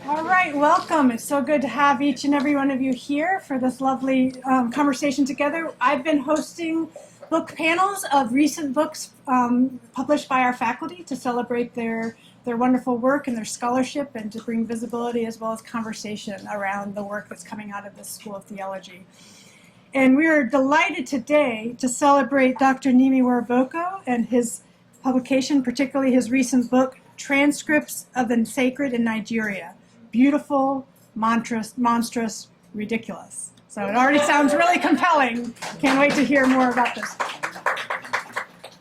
All right, welcome. It's so good to have each and every one of you here for this lovely conversation together. I've been hosting book panels of recent books published by our faculty to celebrate their wonderful work and their scholarship and to bring visibility as well as conversation around the work that's coming out of the School of Theology. And we are delighted today to celebrate Dr. Nimi Wariboko and his publication, particularly his recent book, Transcripts of the Sacred in Nigeria. Beautiful, monstrous, ridiculous. So it already sounds really compelling. Can't wait to hear more about this.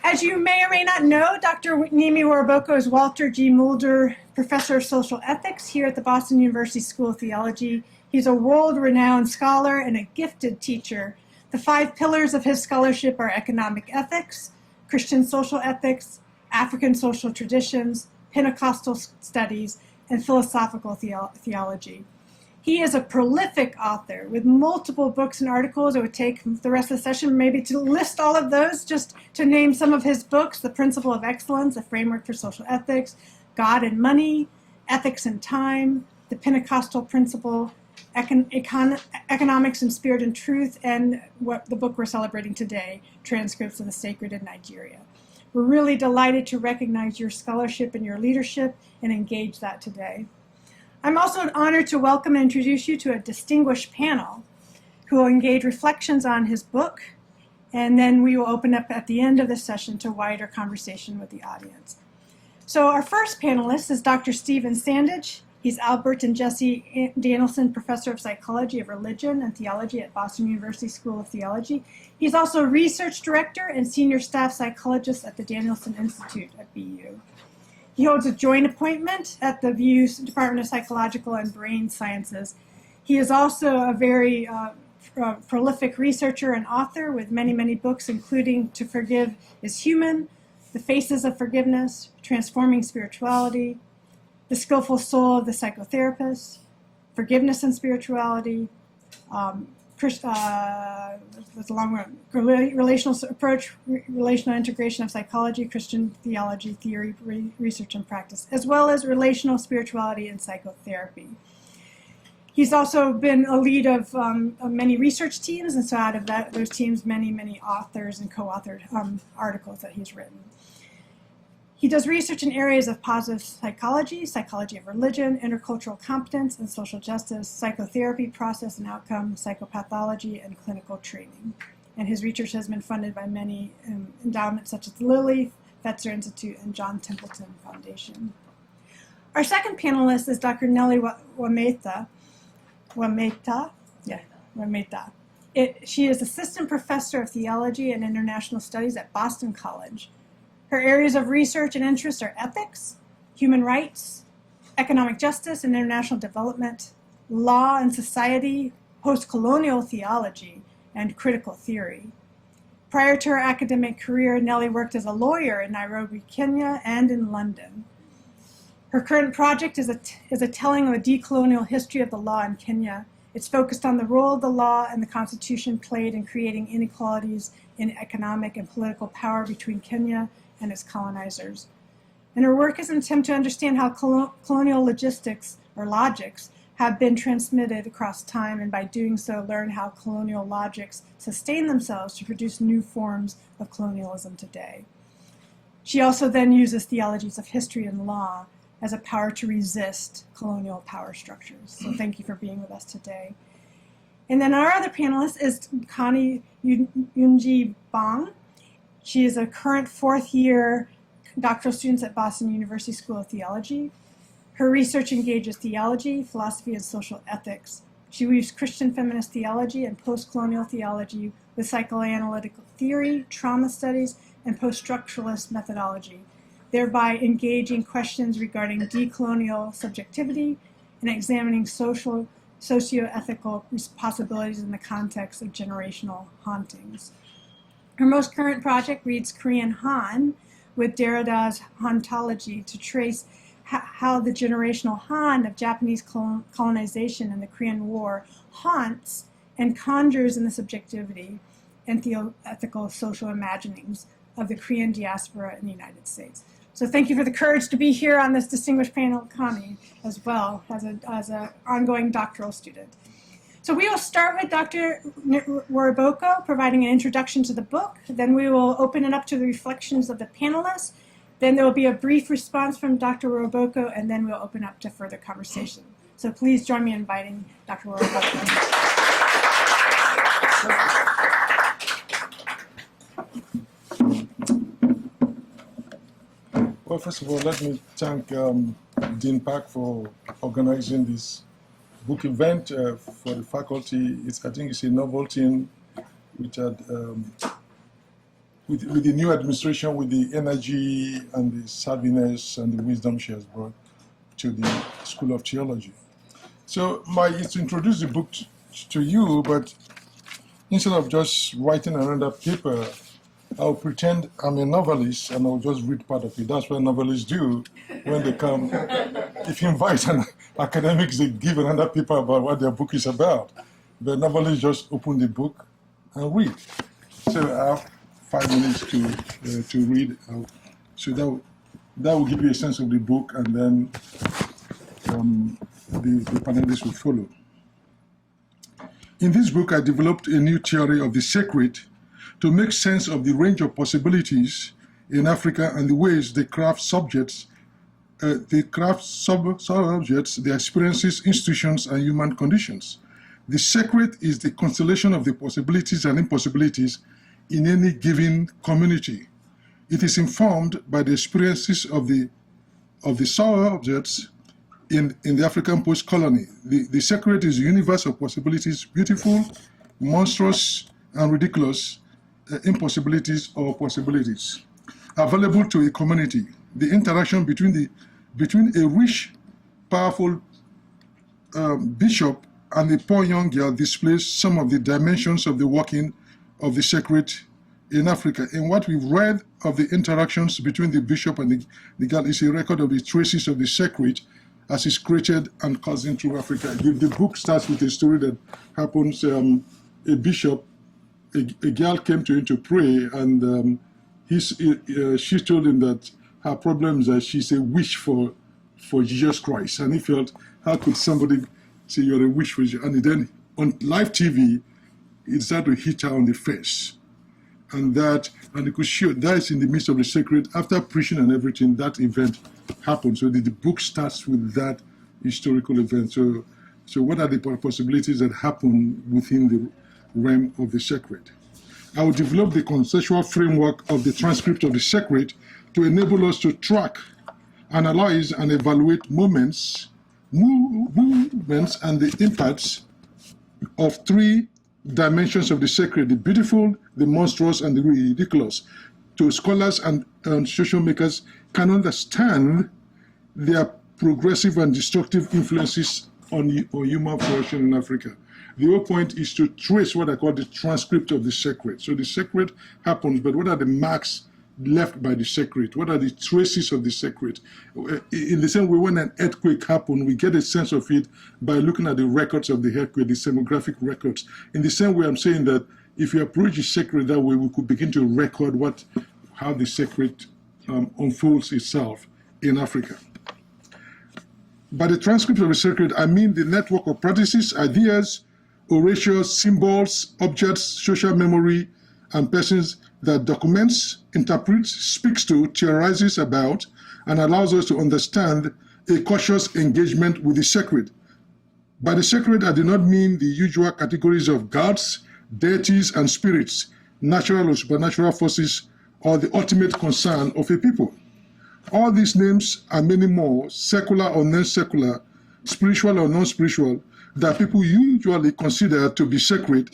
As you may or may not know, Dr. Nimi Wariboko is Walter G. Muelder Professor of Social Ethics here at the Boston University School of Theology. He's a world-renowned scholar and a gifted teacher. The 5 pillars of his scholarship are economic ethics, Christian social ethics, African social traditions, Pentecostal studies, and philosophical theology. He is a prolific author with multiple books and articles. It would take the rest of the session maybe to list all of those, just to name some of his books: The Principle of Excellence, A Framework for Social Ethics, God and Money, Ethics and Time, The Pentecostal Principle, Economics and Spirit and Truth, and what the book we're celebrating today, Transcripts of the Sacred in Nigeria. We're really delighted to recognize your scholarship and your leadership and engage that today. I'm also honored to welcome and introduce you to a distinguished panel who will engage reflections on his book, and then we will open up at the end of the session to wider conversation with the audience. So our first panelist is Dr. Stephen Sandage. He's Albert and Jessie Danielsen Professor of Psychology of Religion and Theology at Boston University School of Theology. He's also Research Director and Senior Staff Psychologist at the Danielsen Institute at BU. He holds a joint appointment at the BU Department of Psychological and Brain Sciences. He is also a very prolific researcher and author with many, many books, including To Forgive is Human, The Faces of Forgiveness, Transforming Spirituality, The Skillful Soul of the Psychotherapist, Forgiveness and Spirituality, that's a long one, Relational Approach, Relational Integration of Psychology, Christian Theology, Theory, Research, and Practice, as well as Relational Spirituality and Psychotherapy. He's also been a lead of many research teams, and so out of those teams, many authors and co-authored articles that he's written. He does research in areas of positive psychology, psychology of religion, intercultural competence and social justice, psychotherapy, process and outcome, psychopathology, and clinical training. And his research has been funded by many endowments such as the Lilly, Fetzer Institute, and John Templeton Foundation. Our second panelist is Dr. Nelly Wamaitha. She is Assistant Professor of Theology and International Studies at Boston College. Her areas of research and interest are ethics, human rights, economic justice and international development, law and society, post-colonial theology, and critical theory. Prior to her academic career, Nelly worked as a lawyer in Nairobi, Kenya, and in London. Her current project is a telling of a decolonial history of the law in Kenya. It's focused on the role of the law and the Constitution played in creating inequalities in economic and political power between Kenya and its colonizers. And her work is an attempt to understand how colonial logistics have been transmitted across time, and by doing so learn how colonial logics sustain themselves to produce new forms of colonialism today. She also then uses theologies of history and law as a power to resist colonial power structures. So thank you for being with us today. And then our other panelist is Connie Bahng. She is a current 4th-year doctoral student at Boston University School of Theology. Her research engages theology, philosophy, and social ethics. She weaves Christian feminist theology and post-colonial theology with psychoanalytical theory, trauma studies, and post-structuralist methodology, thereby engaging questions regarding decolonial subjectivity and examining socio-ethical possibilities in the context of generational hauntings. Her most current project reads Korean Han with Derrida's hauntology to trace how the generational Han of Japanese colonization and the Korean War haunts and conjures in the subjectivity and theoethical social imaginings of the Korean diaspora in the United States. So thank you for the courage to be here on this distinguished panel, Connie, as well as an ongoing doctoral student. So we will start with Dr. Wariboko providing an introduction to the book. Then we will open it up to the reflections of the panelists. Then there will be a brief response from Dr. Wariboko, and then we'll open up to further conversation. So please join me in inviting Dr. Wariboko. Well, first of all, let me thank Dean Park for organizing this book event for the faculty. I think it's a novel thing which had, with the new administration, with the energy and the savviness and the wisdom she has brought to the School of Theology. So it's to introduce the book to you, but instead of just writing another paper, I'll pretend I'm a novelist and I'll just read part of it. That's what novelists do when they come. If you invite an academics, they give another paper about what their book is about. The novelists just open the book and read. So I have 5 minutes to read. So that will give you a sense of the book, and then the panelists will follow. In this book, I developed a new theory of the sacred to make sense of the range of possibilities in Africa and the ways they craft subjects, their experiences, institutions, and human conditions. The sacred is the constellation of the possibilities and impossibilities in any given community. It is informed by the experiences of the subjects in the African post-colony. The sacred is a universe of possibilities, beautiful, monstrous, and ridiculous, impossibilities or possibilities available to a community. The interaction between a rich, powerful bishop and a poor young girl displays some of the dimensions of the working of the sacred in Africa. And what we've read of the interactions between the bishop and the girl is a record of the traces of the sacred as it's created and coursing through Africa. The book starts with a story that happens. A bishop, a girl came to him to pray, and she told him that her problem is that she's a wish for Jesus Christ. And he felt, how could somebody say you're a wish for Jesus? And then on live TV, he started to hit her on the face. And he could show that is in the midst of the sacred. After preaching and everything, that event happened. So the book starts with that historical event. So what are the possibilities that happen within the realm of the sacred? I will develop the conceptual framework of the transcript of the sacred to enable us to track, analyze, and evaluate movements and the impacts of 3 dimensions of the sacred: the beautiful, the monstrous, and the ridiculous. So scholars and social makers can understand their progressive and destructive influences on human flourishing in Africa. The whole point is to trace what I call the transcript of the sacred. So the sacred happens, but what are the marks left by the sacred? What are the traces of the sacred? In the same way, when an earthquake happens, we get a sense of it by looking at the records of the earthquake, the seismographic records. In the same way, I'm saying that if you approach the sacred that way, we could begin to record how the sacred unfolds itself in Africa. By the transcript of the sacred, I mean the network of practices, ideas, orations, symbols, objects, social memory, and persons that documents, interprets, speaks to, theorizes about, and allows us to understand a cautious engagement with the sacred. By the sacred, I do not mean the usual categories of gods, deities, and spirits, natural or supernatural forces, or the ultimate concern of a people. All these names and many more, secular or non-secular, spiritual or non-spiritual, that people usually consider to be sacred,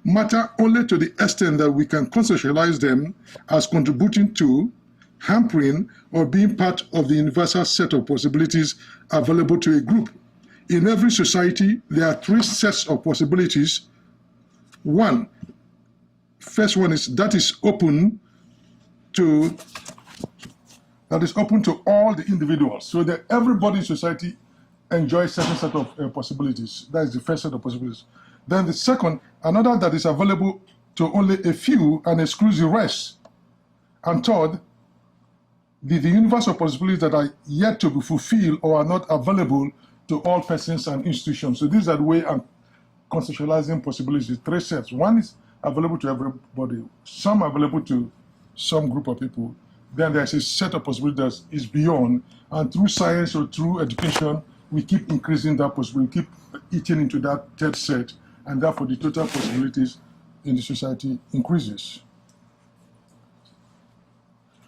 matter only to the extent that we can conceptualize them as contributing to, hampering, or being part of the universal set of possibilities available to a group. In every society, there are 3 sets of possibilities. First one is that is open to all the individuals, so that everybody in society enjoys certain set of possibilities. That is the first set of possibilities. Then the second, another that is available to only a few and excludes the rest. And third, the universe of possibilities that are yet to be fulfilled or are not available to all persons and institutions. So these are the way I'm conceptualizing possibilities, three sets. One is available to everybody, some available to some group of people. Then there's a set of possibilities that is beyond, and through science or through education, we keep increasing that possibility, we keep eating into that third set, and therefore the total possibilities in the society increases.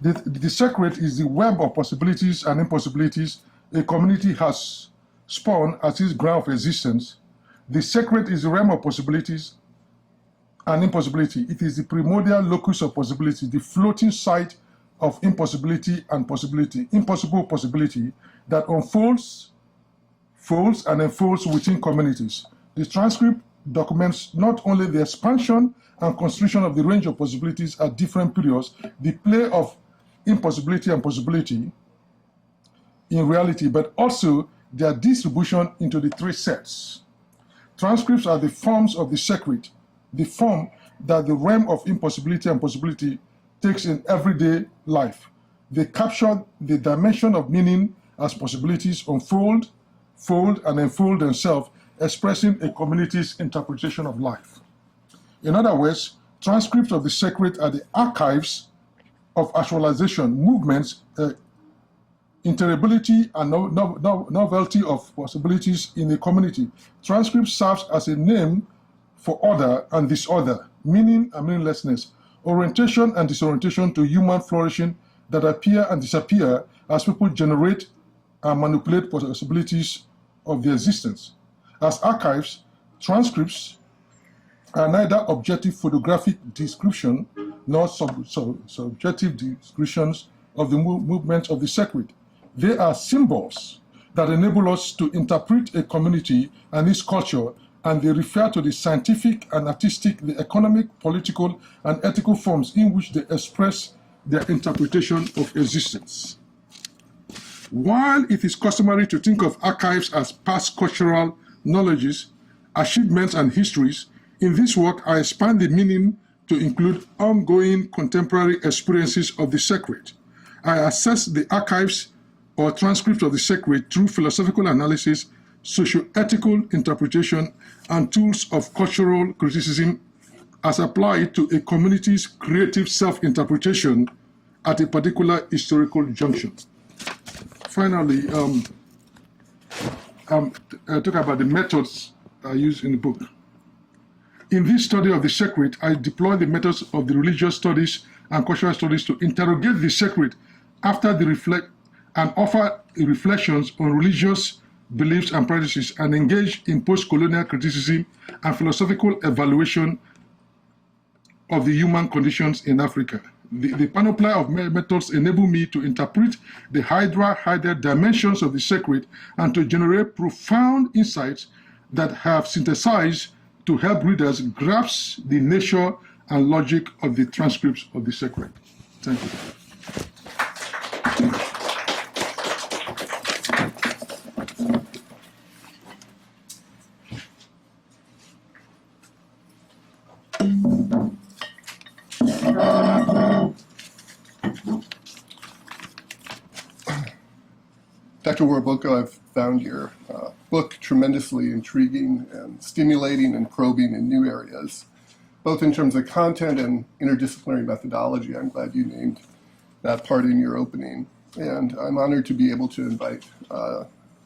The secret is the web of possibilities and impossibilities a community has spawned as its ground of existence. The secret is the realm of possibilities and impossibility. It is the primordial locus of possibility, the floating site of impossibility and possibility, impossible possibility that unfolds, folds, and unfolds within communities. The transcript documents not only the expansion and constriction of the range of possibilities at different periods, the play of impossibility and possibility in reality, but also their distribution into the three sets. Transcripts are the forms of the secret, the form that the realm of impossibility and possibility takes in everyday life. They capture the dimension of meaning as possibilities unfold, fold, and unfold themselves, expressing a community's interpretation of life. In other words, transcripts of the secret are the archives of actualization, movements, interability, and novelty of possibilities in a community. Transcript serves as a name for order and disorder, meaning and meaninglessness, orientation and disorientation to human flourishing that appear and disappear as people generate and manipulate possibilities of their existence. As archives, transcripts are neither objective photographic description nor subjective descriptions of the movements of the secret. They are symbols that enable us to interpret a community and its culture, and they refer to the scientific and artistic, the economic, political, and ethical forms in which they express their interpretation of existence. While it is customary to think of archives as past cultural knowledges, achievements, and histories, in this work I expand the meaning to include ongoing contemporary experiences of the sacred. I assess the archives or transcripts of the sacred through philosophical analysis, socio-ethical interpretation, and tools of cultural criticism as applied to a community's creative self-interpretation at a particular historical junction. Finally, I talk about the methods I use in the book. In this study of the sacred, I deploy the methods of the religious studies and cultural studies to interrogate the sacred after the reflect and offer reflections on religious beliefs and practices, and engage in post-colonial criticism and philosophical evaluation of the human conditions in Africa. The panoply of methods enable me to interpret the hydra dimensions of the sacred and to generate profound insights that have synthesized to help readers grasp the nature and logic of the transcripts of the sacred. Thank you. Dr. Wariboko, I've found your book tremendously intriguing and stimulating and probing in new areas, both in terms of content and interdisciplinary methodology. I'm glad you named that part in your opening. And I'm honored to be able to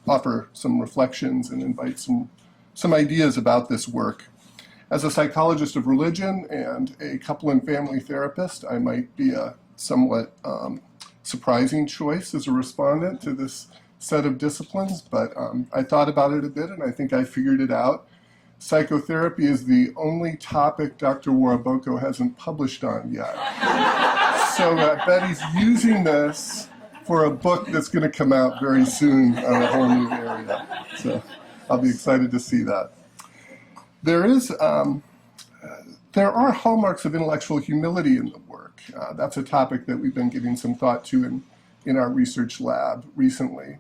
offer some reflections and invite some ideas about this work. As a psychologist of religion and a couple and family therapist, I might be a somewhat surprising choice as a respondent to this set of disciplines, but I thought about it a bit and I think I figured it out. Psychotherapy is the only topic Dr. Wariboko hasn't published on yet. So I bet he's using this for a book that's going to come out very soon on a whole new area. So I'll be excited to see that. There are hallmarks of intellectual humility in the work. That's a topic that we've been giving some thought to in our research lab recently.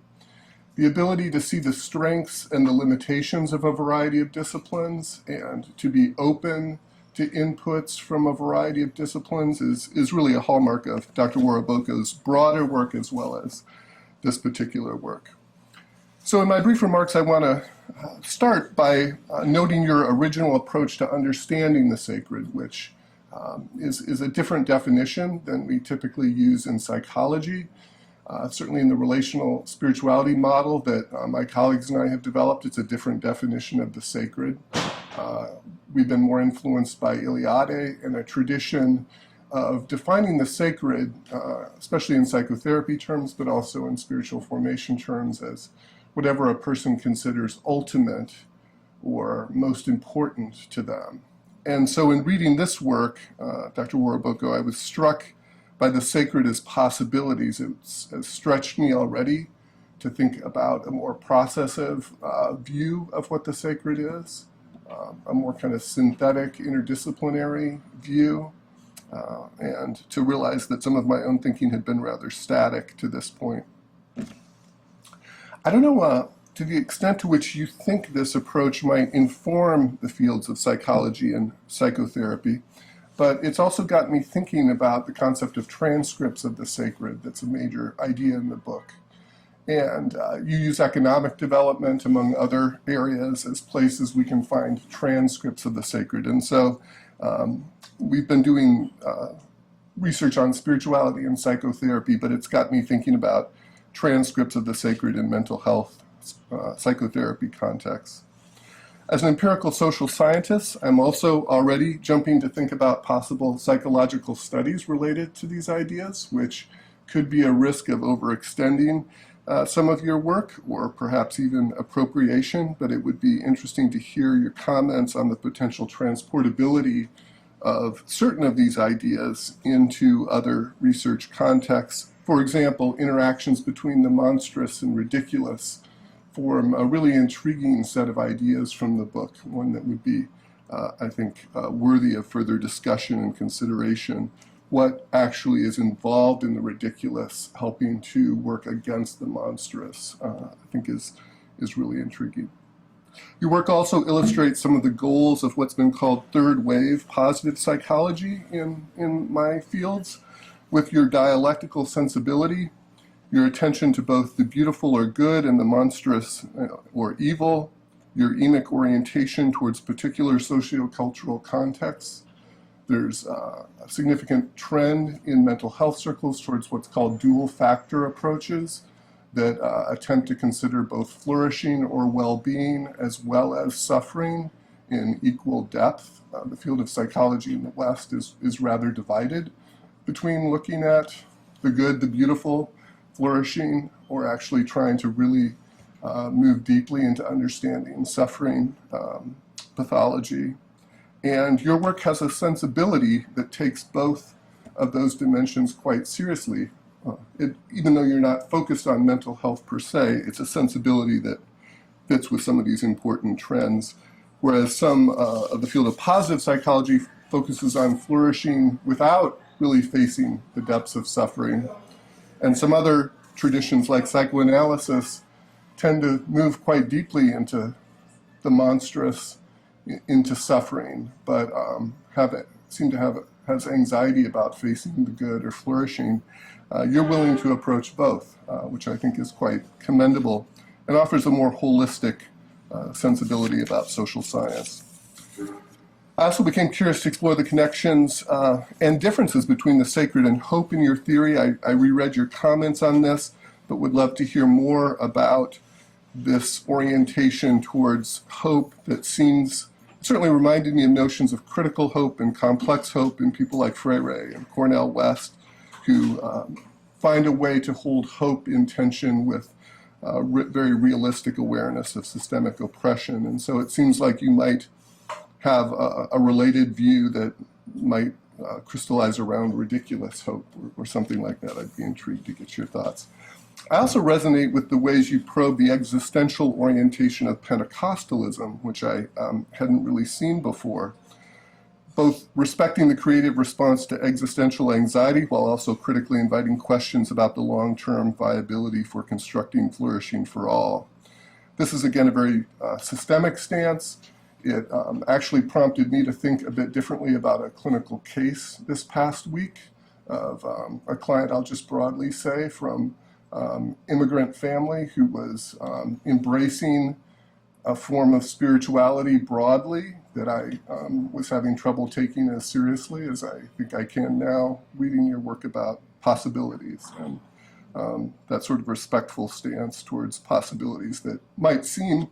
The ability to see the strengths and the limitations of a variety of disciplines and to be open to inputs from a variety of disciplines is really a hallmark of Dr. Wariboko's broader work as well as this particular work. So in my brief remarks, I want to start by noting your original approach to understanding the sacred, which is a different definition than we typically use in psychology. Certainly in the relational spirituality model that my colleagues and I have developed, it's a different definition of the sacred. We've been more influenced by Iliade and a tradition of defining the sacred, especially in psychotherapy terms, but also in spiritual formation terms, as whatever a person considers ultimate or most important to them. And so in reading this work, Dr. Wariboko, I was struck by the sacred as possibilities. It's stretched me already to think about a more processive view of what the sacred is, a more kind of synthetic, interdisciplinary view, and to realize that some of my own thinking had been rather static to this point. I don't know to the extent to which you think this approach might inform the fields of psychology and psychotherapy, but it's also got me thinking about the concept of transcripts of the sacred. That's a major idea in the book. And you use economic development, among other areas, as places we can find transcripts of the sacred. And so we've been doing research on spirituality and psychotherapy, but it's got me thinking about transcripts of the sacred in mental health psychotherapy contexts. As an empirical social scientist, I'm also already jumping to think about possible psychological studies related to these ideas, which could be a risk of overextending some of your work, or perhaps even appropriation, but it would be interesting to hear your comments on the potential transportability of certain of these ideas into other research contexts. For example, interactions between the monstrous and ridiculous form a really intriguing set of ideas from the book, one that would be, I think, worthy of further discussion and consideration. What actually is involved in the ridiculous helping to work against the monstrous, I think is really intriguing. Your work also illustrates some of the goals of what's been called third wave positive psychology in my fields, with your dialectical sensibility, your attention to both the beautiful or good and the monstrous or evil, your emic orientation towards particular sociocultural contexts. There's a significant trend in mental health circles towards what's called dual factor approaches that attempt to consider both flourishing or well-being as well as suffering in equal depth. The field of psychology in the West is rather divided between looking at the good, the beautiful, flourishing, or actually trying to really move deeply into understanding suffering, pathology. And your work has a sensibility that takes both of those dimensions quite seriously. Even though you're not focused on mental health per se, it's a sensibility that fits with some of these important trends. Whereas some of the field of positive psychology focuses on flourishing without really facing the depths of suffering. And some other traditions like psychoanalysis tend to move quite deeply into the monstrous, into suffering, but has anxiety about facing the good or flourishing. You're willing to approach both, which I think is quite commendable and offers a more holistic sensibility about social science. I also became curious to explore the connections and differences between the sacred and hope in your theory. I reread your comments on this, but would love to hear more about this orientation towards hope that certainly reminded me of notions of critical hope and complex hope in people like Freire and Cornel West, who find a way to hold hope in tension with very realistic awareness of systemic oppression. And so it seems like you might have a related view that might crystallize around ridiculous hope or something like that. I'd be intrigued to get your thoughts. I also resonate with the ways you probe the existential orientation of Pentecostalism, which I hadn't really seen before, both respecting the creative response to existential anxiety while also critically inviting questions about the long-term viability for constructing flourishing for all. This is, again, a very systemic stance, It actually prompted me to think a bit differently about a clinical case this past week of a client, I'll just broadly say, from immigrant family who was embracing a form of spirituality broadly that I was having trouble taking as seriously as I think I can now, reading your work about possibilities and that sort of respectful stance towards possibilities that might seem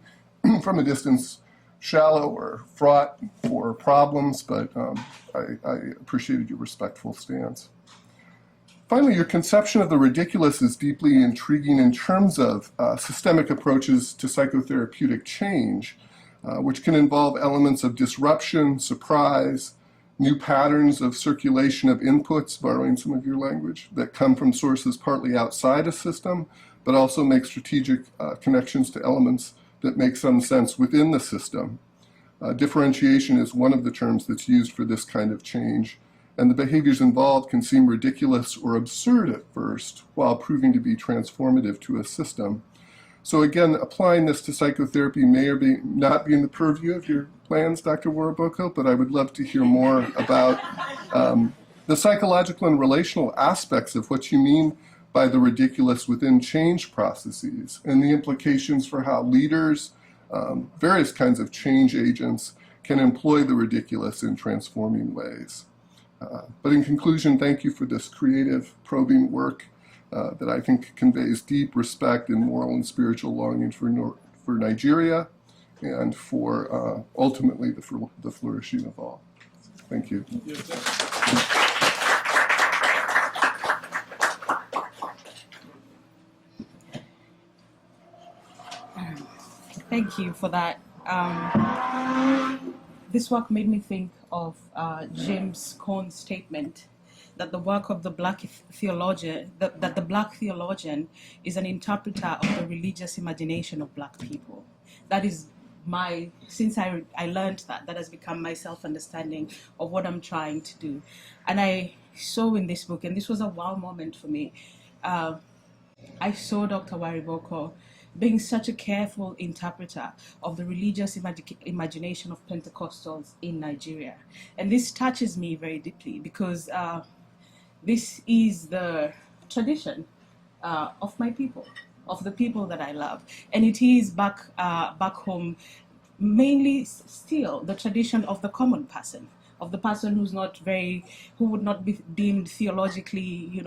from a distance shallow or fraught for problems, but I appreciated your respectful stance. Finally, your conception of the ridiculous is deeply intriguing in terms of systemic approaches to psychotherapeutic change, which can involve elements of disruption, surprise, new patterns of circulation of inputs, borrowing some of your language, that come from sources partly outside a system, but also make strategic connections to elements that make some sense within the system. Differentiation is one of the terms that's used for this kind of change, and the behaviors involved can seem ridiculous or absurd at first, while proving to be transformative to a system. So again, applying this to psychotherapy may or may not be in the purview of your plans, Dr. Wariboko, but I would love to hear more about the psychological and relational aspects of what you mean by the ridiculous within change processes and the implications for how leaders, various kinds of change agents, can employ the ridiculous in transforming ways. But in conclusion, thank you for this creative, probing work that I think conveys deep respect and moral and spiritual longing for Nigeria and for ultimately the flourishing of all. Thank you. Thank you for that. This work made me think of James Cone's statement that the work of the black theologian, that the black theologian is an interpreter of the religious imagination of black people. That is since I learned that has become my self-understanding of what I'm trying to do. And I saw in this book, and this was a wow moment for me, I saw Dr. Wariboko being such a careful interpreter of the religious imagination of Pentecostals in Nigeria. And this touches me very deeply because this is the tradition of my people, of the people that I love. And it is back home, mainly still the tradition of the common person, of the person who would not be deemed theologically,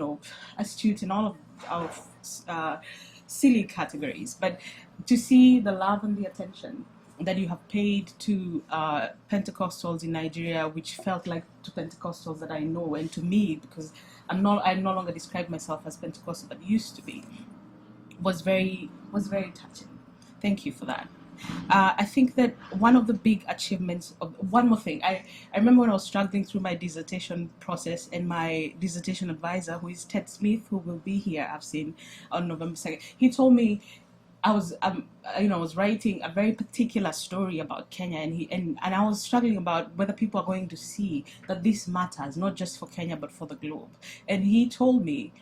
astute in all of silly categories, but to see the love and the attention that you have paid to Pentecostals in Nigeria, which felt like to Pentecostals that I know, and to me, because I no longer describe myself as Pentecostal, but used to be, was very touching. Thank you for that. I think that one of the big achievements one more thing, I remember when I was struggling through my dissertation process, and my dissertation advisor, who is Ted Smith, who will be here, I've seen on November 2nd, he told me I was writing a very particular story about Kenya, and I was struggling about whether people are going to see that this matters, not just for Kenya, but for the globe. And he told me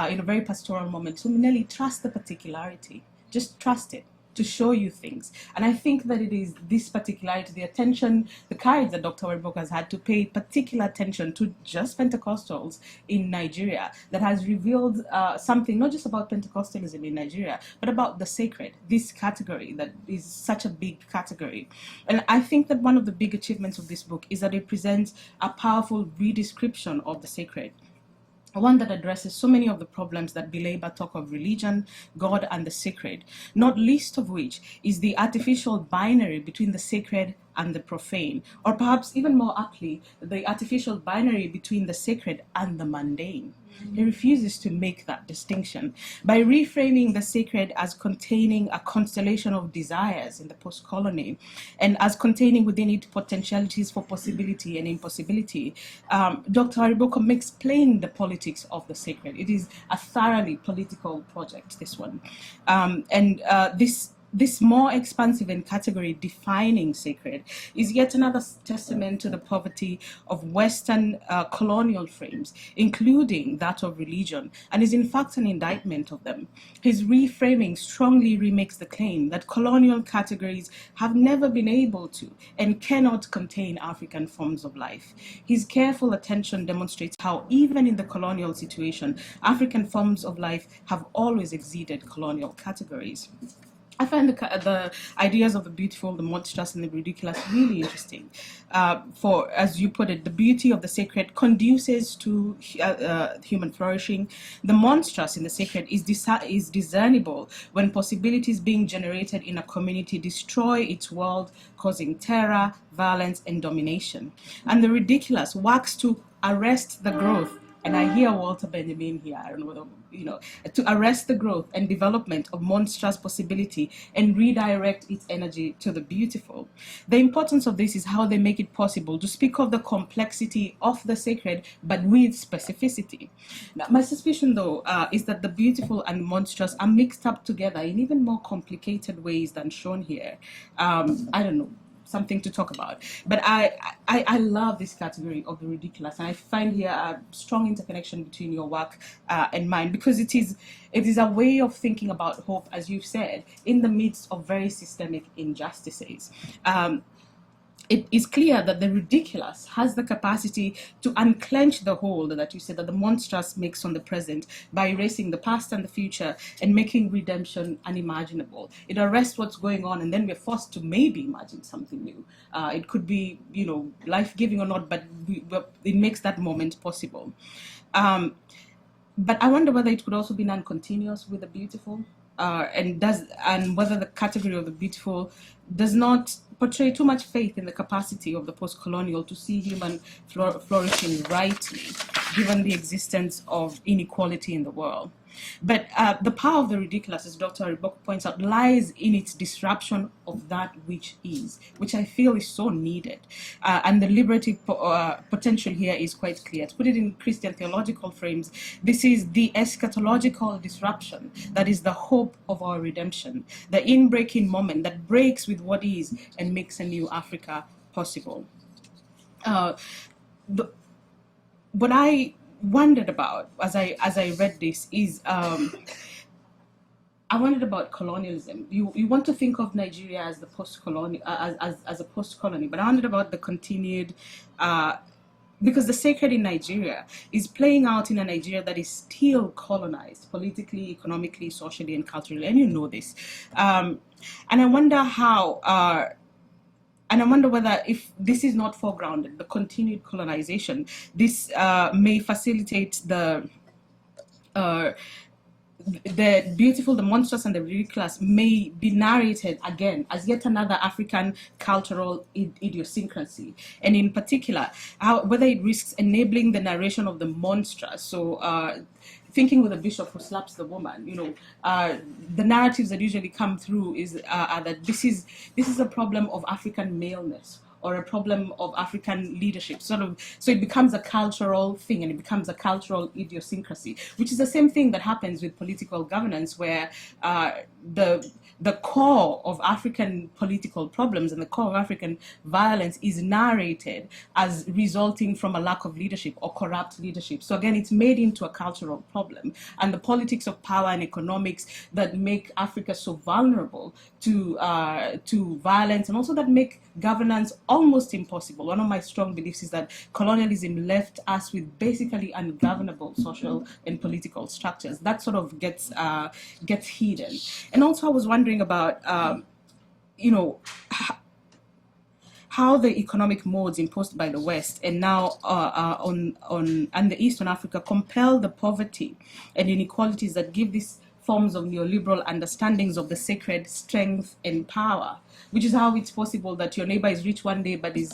in a very pastoral moment, so Nelly, trust the particularity, just trust it to show you things. And I think that it is this particularity, the attention, the courage that Dr. Wariboko has had to pay particular attention to just Pentecostals in Nigeria that has revealed something not just about Pentecostalism in Nigeria, but about the sacred, this category that is such a big category. And I think that one of the big achievements of this book is that it presents a powerful redescription of the sacred, one that addresses so many of the problems that belabor talk of religion, God, and the sacred, not least of which is the artificial binary between the sacred and the profane, or perhaps even more aptly, the artificial binary between the sacred and the mundane. He refuses to make that distinction. By reframing the sacred as containing a constellation of desires in the post-colony, and as containing within it potentialities for possibility and impossibility, Dr. Wariboko makes plain the politics of the sacred. It is a thoroughly political project, this one. This this more expansive and category defining sacred is yet another testament to the poverty of Western colonial frames, including that of religion, and is in fact an indictment of them. His reframing strongly remakes the claim that colonial categories have never been able to and cannot contain African forms of life. His careful attention demonstrates how even in the colonial situation, African forms of life have always exceeded colonial categories. I find the ideas of the beautiful, the monstrous, and the ridiculous really interesting. For, as you put it, the beauty of the sacred conduces to human flourishing. The monstrous in the sacred is discernible when possibilities being generated in a community destroy its world, causing terror, violence, and domination. And the ridiculous works to arrest the growth. And I hear Walter Benjamin here, I don't know whether, to arrest the growth and development of monstrous possibility and redirect its energy to the beautiful. The importance of this is how they make it possible to speak of the complexity of the sacred, but with specificity. Now, my suspicion, though, is that the beautiful and monstrous are mixed up together in even more complicated ways than shown here. I don't know. Something to talk about, but I love this category of the ridiculous, and I find here a strong interconnection between your work and mine, because it is a way of thinking about hope, as you've said, in the midst of very systemic injustices. It is clear that the ridiculous has the capacity to unclench the hold that you said that the monstrous makes on the present by erasing the past and the future and making redemption unimaginable. It arrests what's going on, and then we're forced to maybe imagine something new. It could be, life-giving or not, but it makes that moment possible. But I wonder whether it could also be non-continuous with the beautiful, and whether the category of the beautiful does not portray too much faith in the capacity of the post-colonial to see human flourishing rightly, given the existence of inequality in the world. But the power of the ridiculous, as Dr. Wariboko points out, lies in its disruption of that which is, which I feel is so needed. And the liberative potential here is quite clear. To put it in Christian theological frames, this is the eschatological disruption that is the hope of our redemption, the inbreaking moment that breaks with what is and makes a new Africa possible. What I wondered about as I read this is I wondered about colonialism. You want to think of Nigeria as the post-colony as a post-colony, but I wondered about the continued because the sacred in Nigeria is playing out in a Nigeria that is still colonized politically, economically, socially, and culturally, and you know this. And I wonder how. And I wonder whether, if this is not foregrounded, the continued colonization, this may facilitate the beautiful, the monstrous, and the ridiculous may be narrated again as yet another African cultural idiosyncrasy. And in particular, whether it risks enabling the narration of the monstrous. So thinking with a bishop who slaps the woman, the narratives that usually come through are that this is a problem of African maleness, or a problem of African leadership, so it becomes a cultural thing, and it becomes a cultural idiosyncrasy, which is the same thing that happens with political governance, where the core of African political problems and the core of African violence is narrated as resulting from a lack of leadership or corrupt leadership. So again, it's made into a cultural problem, and the politics of power and economics that make Africa so vulnerable to violence, and also that make governance almost impossible. One of my strong beliefs is that colonialism left us with basically ungovernable social and political structures. That sort of gets hidden. And also I was wondering about, how the economic modes imposed by the West and now on the East on Africa compel the poverty and inequalities that give these forms of neoliberal understandings of the sacred strength and power, which is how it's possible that your neighbor is rich one day but is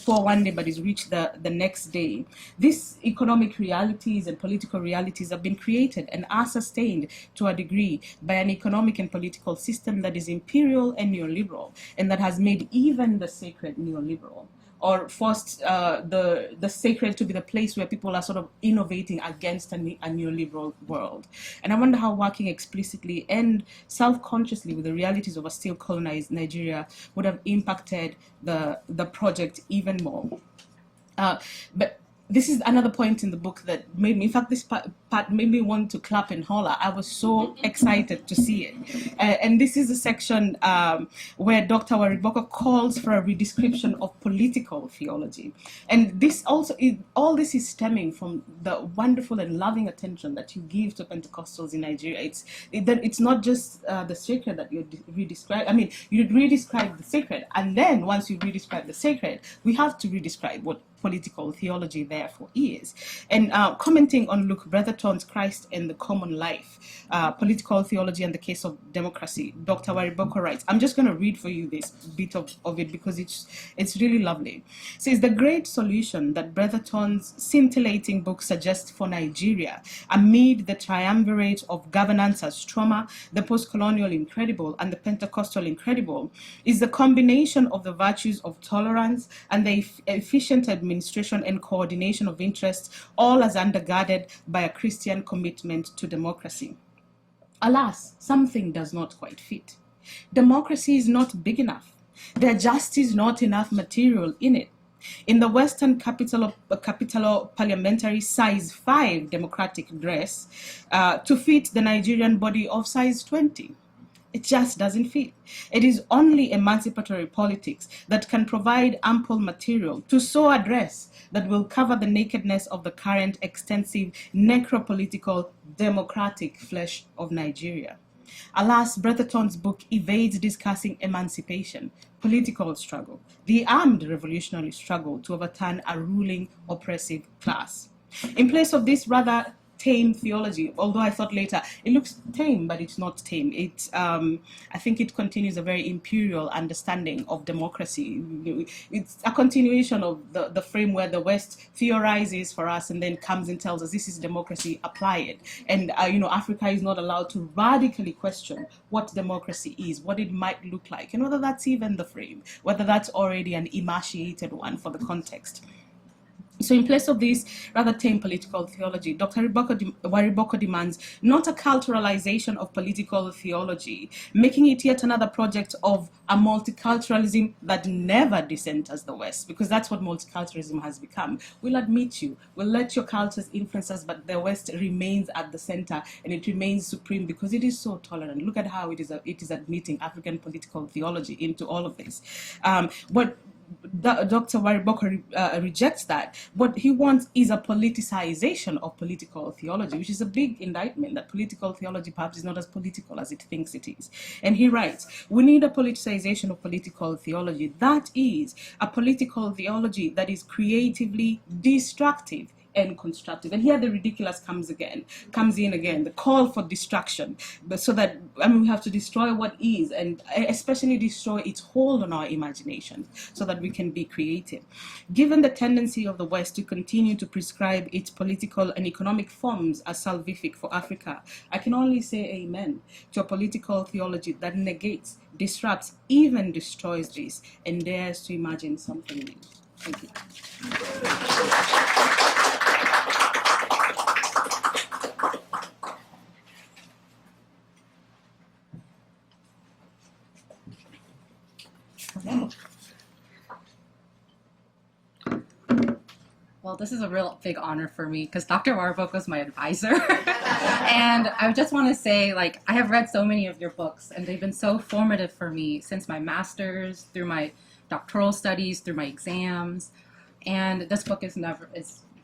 poor one day but is rich the next day. These economic realities and political realities have been created and are sustained to a degree by an economic and political system that is imperial and neoliberal, and that has made even the sacred neoliberal. or forced the sacred to be the place where people are sort of innovating against a neoliberal world. And I wonder how working explicitly and self-consciously with the realities of a still colonized Nigeria would have impacted the project even more. But this is another point in the book that made me, in fact, this part made me want to clap and holler. I was so excited to see it. And this is a section where Dr. Wariboko calls for a redescription of political theology. And this also, all this is stemming from the wonderful and loving attention that you give to Pentecostals in Nigeria. It's not just the sacred that you redescribe. I mean, you redescribe the sacred, and then once you redescribe the sacred, we have to redescribe what political theology therefore is. And commenting on Luke Bretherton's Christ and the Common Life, Political Theology and the Case of Democracy, Dr. Wariboko writes, I'm just going to read for you this bit of it because it's really lovely. It says, the great solution that Bretherton's scintillating book suggests for Nigeria amid the triumvirate of governance as trauma, the post-colonial incredible, and the Pentecostal incredible is the combination of the virtues of tolerance and the efficient administration and coordination of interests, all as undergirded by a Christian commitment to democracy. Alas, something does not quite fit. Democracy is not big enough. There just is not enough material in it. In the Western capital parliamentary size 5 democratic dress to fit the Nigerian body of size 20. It just doesn't fit. It is only emancipatory politics that can provide ample material to sew a dress that will cover the nakedness of the current extensive necropolitical democratic flesh of Nigeria. Alas, Bretherton's book evades discussing emancipation, political struggle, the armed revolutionary struggle to overturn a ruling oppressive class. In place of this rather tame theology, although I thought later it looks tame, but it's not tame. It's I think it continues a very imperial understanding of democracy. It's a continuation of the frame where the West theorizes for us and then comes and tells us this is democracy, apply it. And Africa is not allowed to radically question what democracy is, what it might look like, and whether that's even the frame, whether that's already an emaciated one for the context. So in place of this rather tame political theology, Dr. Wariboko demands not a culturalization of political theology, making it yet another project of a multiculturalism that never decenters the West, because that's what multiculturalism has become. We'll admit you, we'll let your cultures influence us, but the West remains at the center and it remains supreme because it is so tolerant. Look at how it is admitting African political theology into all of this. Dr. Wariboko rejects that. What he wants is a politicization of political theology, which is a big indictment that political theology perhaps is not as political as it thinks it is. And he writes, we need a politicization of political theology. That is a political theology that is creatively destructive and constructive. And here the ridiculous comes in again, the call for destruction, but so that we have to destroy what is, and especially destroy its hold on our imagination so that we can be creative. Given the tendency of the West to continue to prescribe its political and economic forms as salvific for Africa, I can only say amen to a political theology that negates, disrupts, even destroys this, and dares to imagine something new. Thank you. Well, this is a real big honor for me because Dr. Wariboko is my advisor. And I just want to say, I have read so many of your books and they've been so formative for me since my master's, through my doctoral studies, through my exams. And this book is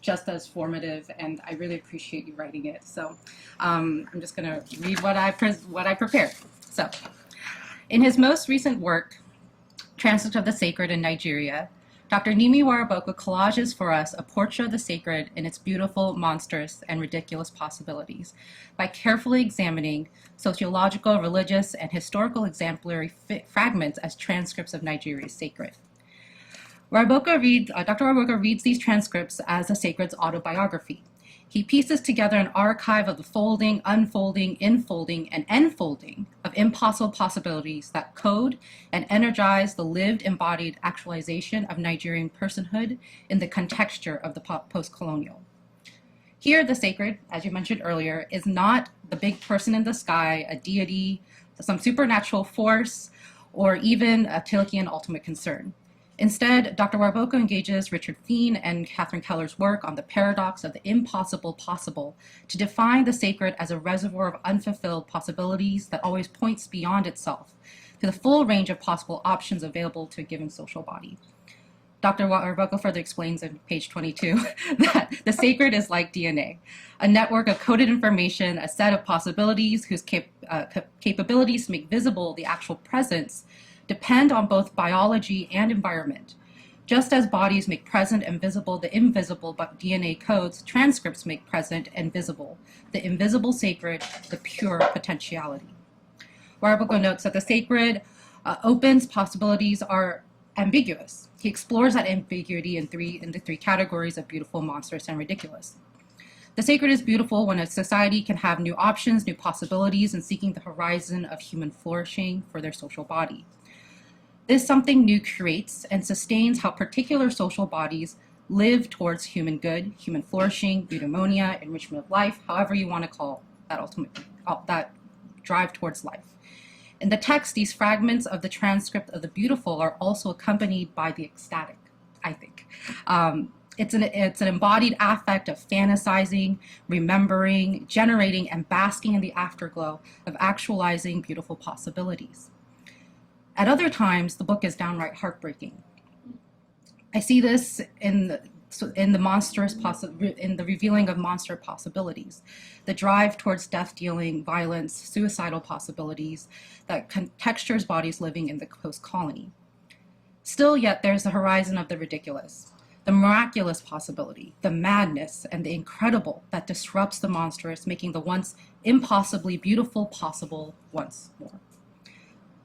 just as formative, and I really appreciate you writing it. So I'm just going to read what I prepared. So, in his most recent work, Transcripts of the Sacred in Nigeria, Dr. Nimi Wariboko collages for us a portrait of the sacred in its beautiful, monstrous, and ridiculous possibilities by carefully examining sociological, religious, and historical exemplary fragments as transcripts of Nigeria's sacred. Dr. Wariboko reads these transcripts as the sacred's autobiography. He pieces together an archive of the folding, unfolding, infolding, and enfolding of impossible possibilities that code and energize the lived embodied actualization of Nigerian personhood in the contexture of the post-colonial. Here, the sacred, as you mentioned earlier, is not the big person in the sky, a deity, some supernatural force, or even a Tilkean ultimate concern. Instead, Dr. Wariboko engages Richard Fein and Catherine Keller's work on the paradox of the impossible possible to define the sacred as a reservoir of unfulfilled possibilities that always points beyond itself to the full range of possible options available to a given social body. Dr. Wariboko further explains in page 22 that the sacred is like DNA, a network of coded information, a set of possibilities whose capabilities to make visible the actual presence depend on both biology and environment. Just as bodies make present and visible the invisible but DNA codes, transcripts make present and visible the invisible sacred, the pure potentiality. Wariboko notes that the sacred opens possibilities are ambiguous. He explores that ambiguity in the three categories of beautiful, monstrous, and ridiculous. The sacred is beautiful when a society can have new options, new possibilities, in seeking the horizon of human flourishing for their social body. This something new creates and sustains how particular social bodies live towards human good, human flourishing, eudaimonia, enrichment of life, however you want to call that drive towards life. In the text, these fragments of the transcript of the beautiful are also accompanied by the ecstatic, I think. It's an embodied affect of fantasizing, remembering, generating, and basking in the afterglow of actualizing beautiful possibilities. At other times, the book is downright heartbreaking. I see this in the revealing of monstrous possibilities, the drive towards death-dealing, violence, suicidal possibilities that textures bodies living in the post-colony. Still, yet, there's the horizon of the ridiculous, the miraculous possibility, the madness, and the incredible that disrupts the monstrous, making the once impossibly beautiful possible once more.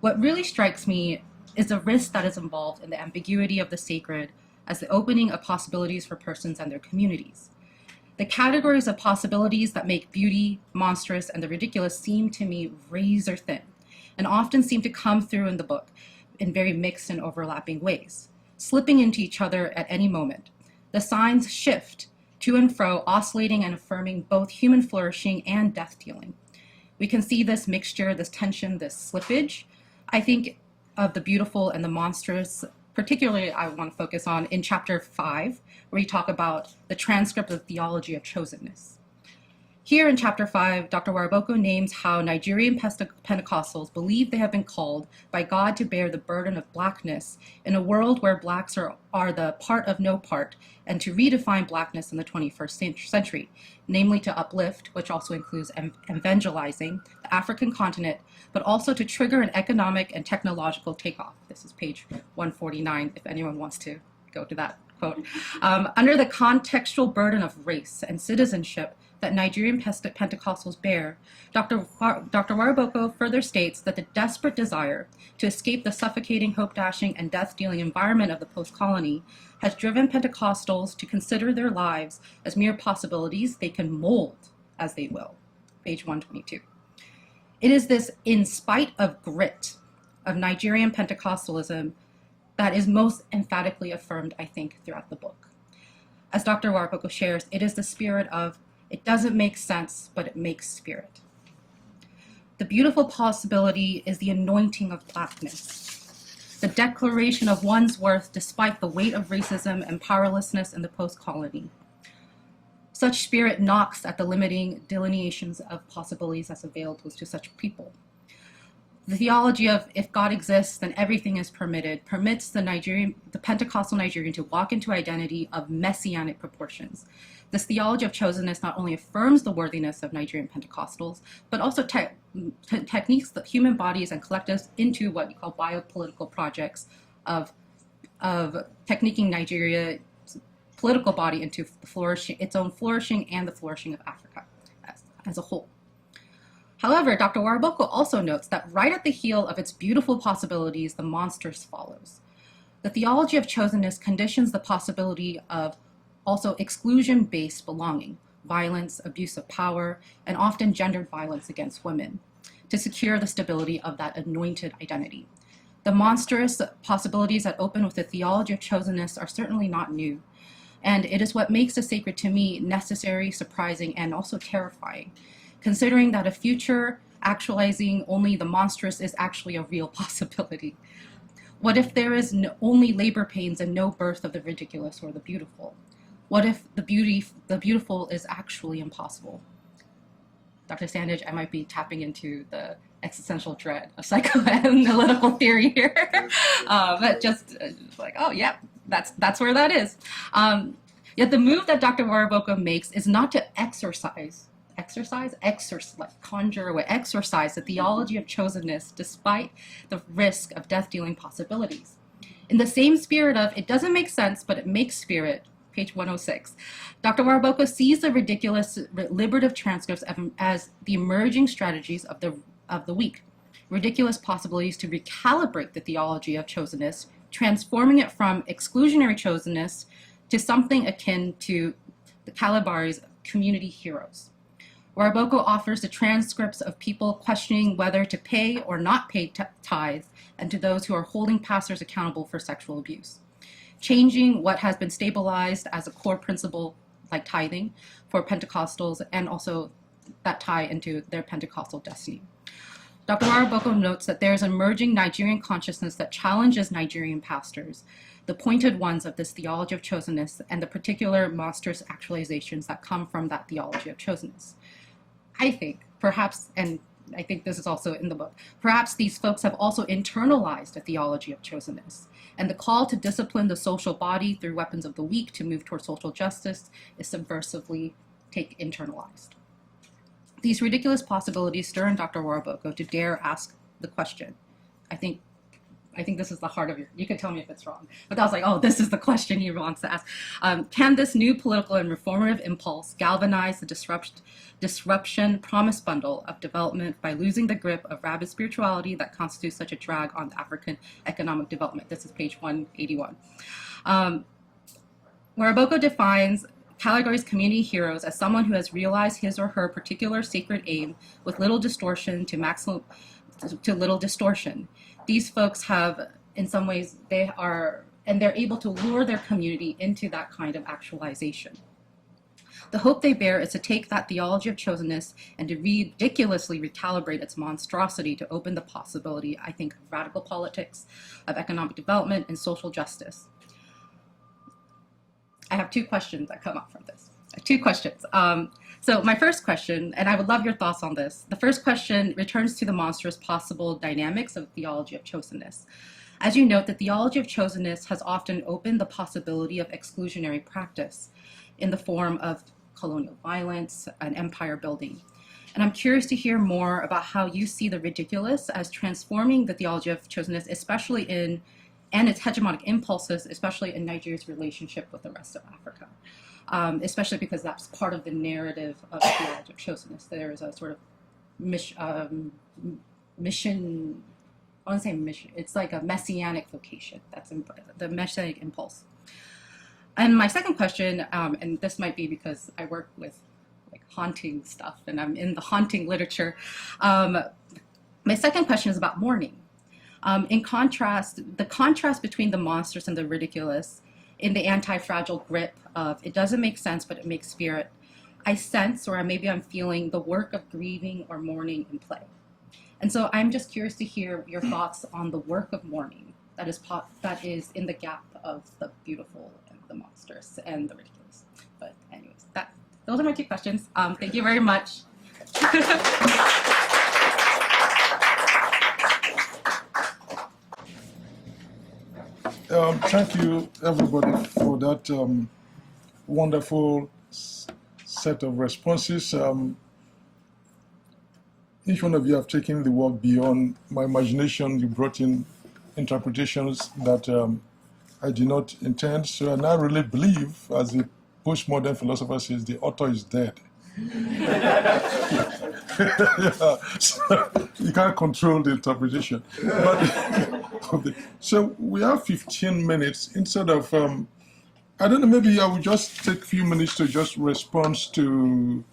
What really strikes me is the risk that is involved in the ambiguity of the sacred as the opening of possibilities for persons and their communities. The categories of possibilities that make beauty, monstrous, and the ridiculous seem to me razor thin, and often seem to come through in the book in very mixed and overlapping ways, slipping into each other at any moment. The signs shift to and fro, oscillating and affirming both human flourishing and death-dealing. We can see this mixture, this tension, this slippage, I think, of the beautiful and the monstrous. Particularly, I want to focus on in chapter 5, where you talk about the transcript of theology of chosenness. Here in chapter 5, Dr. Wariboko names how Nigerian Pentecostals believe they have been called by God to bear the burden of blackness in a world where blacks are the part of no part, and to redefine blackness in the 21st century, namely to uplift, which also includes evangelizing, the African continent, but also to trigger an economic and technological takeoff. This is page 149, if anyone wants to go to that quote. Under the contextual burden of race and citizenship that Nigerian Pentecostals bear, Dr. Wariboko further states that the desperate desire to escape the suffocating, hope-dashing, and death-dealing environment of the post-colony has driven Pentecostals to consider their lives as mere possibilities they can mold as they will. Page 122. It is this in spite of grit of Nigerian Pentecostalism that is most emphatically affirmed, I think, throughout the book. As Dr. Wariboko shares, it is the spirit of it doesn't make sense, but it makes spirit. The beautiful possibility is the anointing of blackness, the declaration of one's worth despite the weight of racism and powerlessness in the post-colony. Such spirit knocks at the limiting delineations of possibilities as available to such people. The theology of if God exists, then everything is permitted, permits the Pentecostal Nigerian to walk into identity of messianic proportions. This theology of chosenness not only affirms the worthiness of Nigerian Pentecostals, but also techniques that human bodies and collectives into what we call biopolitical projects of techniquing Nigeria's political body into its own flourishing and the flourishing of Africa as a whole. However, Dr. Wariboko also notes that right at the heel of its beautiful possibilities, the monstrous follows. The theology of chosenness conditions the possibility of also exclusion-based belonging, violence, abuse of power, and often gendered violence against women to secure the stability of that anointed identity. The monstrous possibilities that open with the theology of chosenness are certainly not new, and it is what makes the sacred to me necessary, surprising, and also terrifying, considering that a future actualizing only the monstrous is actually a real possibility. What if there is only labor pains and no birth of the ridiculous or the beautiful? What if the beautiful is actually impossible? Dr. Sandage, I might be tapping into the existential dread of psychoanalytical theory here, but just like, oh yeah, that's where that is. Yet the move that Dr. Wariboko makes is not to exercise, like conjure away, exorcise the theology of chosenness despite the risk of death-dealing possibilities. In the same spirit of, it doesn't make sense, but it makes spirit, page 106, Dr. Wariboko sees the ridiculous liberative transcripts as the emerging strategies of the weak, ridiculous possibilities to recalibrate the theology of chosenness, transforming it from exclusionary chosenness to something akin to the Calibari's community heroes. Wariboko offers the transcripts of people questioning whether to pay or not pay tithes, and to those who are holding pastors accountable for sexual abuse, changing what has been stabilized as a core principle like tithing for Pentecostals, and also that tie into their Pentecostal destiny. Dr. Wariboko notes that there is an emerging Nigerian consciousness that challenges Nigerian pastors, the pointed ones of this theology of chosenness, and the particular monstrous actualizations that come from that theology of chosenness. I think, perhaps, and I think this is also in the book, perhaps these folks have also internalized a theology of chosenness, and the call to discipline the social body through weapons of the weak to move toward social justice is subversively internalized. These ridiculous possibilities stir in Dr. Wariboko to dare ask the question. I think this is the heart of you can tell me if it's wrong, but I was like, oh, this is the question he wants to ask. Can this new political and reformative impulse galvanize the disruption promise bundle of development by losing the grip of rabid spirituality that constitutes such a drag on African economic development? This is page 181. Wariboko defines Caligari's community heroes as someone who has realized his or her particular sacred aim with little distortion to little distortion. These folks have, in some ways, they're able to lure their community into that kind of actualization. The hope they bear is to take that theology of chosenness and to ridiculously recalibrate its monstrosity to open the possibility, I think, of radical politics, of economic development, and social justice. I have two questions that come up from this. Two questions. So my first question, and I would love your thoughts on this. The first question returns to the monstrous possible dynamics of theology of chosenness. As you note, the theology of chosenness has often opened the possibility of exclusionary practice in the form of colonial violence and empire building. And I'm curious to hear more about how you see the ridiculous as transforming the theology of chosenness, especially and its hegemonic impulses, especially in Nigeria's relationship with the rest of Africa. Especially because that's part of the narrative of the theology of chosenness. There is a sort of mission, I want to say mission, it's like a messianic vocation. That's the messianic impulse. And my second question, and this might be because I work with like haunting stuff and I'm in the haunting literature. My second question is about mourning. In contrast, the contrast between the monstrous and the ridiculous in the anti-fragile grip of it doesn't make sense, but it makes spirit, I sense, or maybe I'm feeling the work of grieving or mourning in play. And so I'm just curious to hear your thoughts on the work of mourning that is in the gap of the beautiful and the monstrous and the ridiculous. But anyways, those are my two questions. Thank you very much. Thank you, everybody, for that wonderful set of responses. Each one of you have taken the work beyond my imagination. You brought in interpretations that I did not intend. So I now really believe, as the postmodern philosopher says, the author is dead. Yeah, so you can't control the interpretation. But, so we have 15 minutes. Instead of, I don't know, maybe I will just take a few minutes to just respond to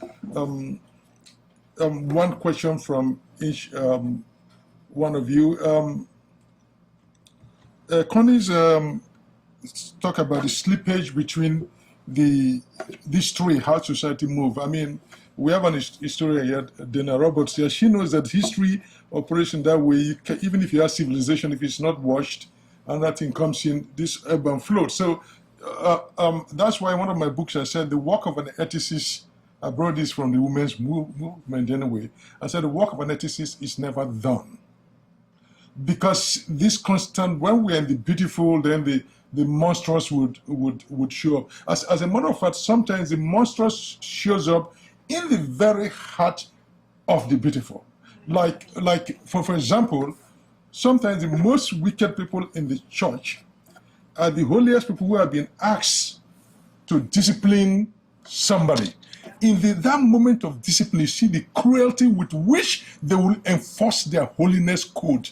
one question from each one of you. Connie's talk about the slippage between these three, how society move. I mean, we have an historian here, Dana Roberts here. She knows that history operates in that way. Even if you have civilization, if it's not washed, another thing comes in, this ebb and flow. So that's why one of my books, I said the work of an ethicist, I brought this from the women's movement anyway. I said the work of an ethicist is never done. Because this constant, when we're in the beautiful, then the monstrous would show up. As a matter of fact, sometimes the monstrous shows up in the very heart of the beautiful. Like for example, sometimes the most wicked people in the church are the holiest people who have been asked to discipline somebody. In that moment of discipline, you see the cruelty with which they will enforce their holiness code.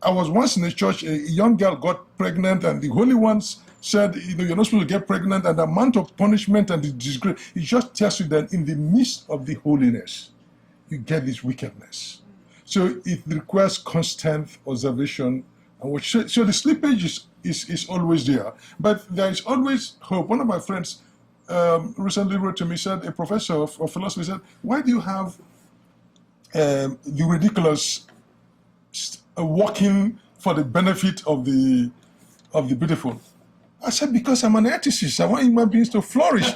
I was once in a church, a young girl got pregnant, and the holy ones said, you're not supposed to get pregnant, and the amount of punishment and the disgrace, it just tells you that in the midst of the holiness, you get this wickedness. So it requires constant observation. And so the slippage is always there. But there is always hope. One of my friends recently wrote to me, said, a professor of philosophy said, why do you have the ridiculous working for the benefit of the beautiful? I said, because I'm an ethicist. I want human beings to flourish.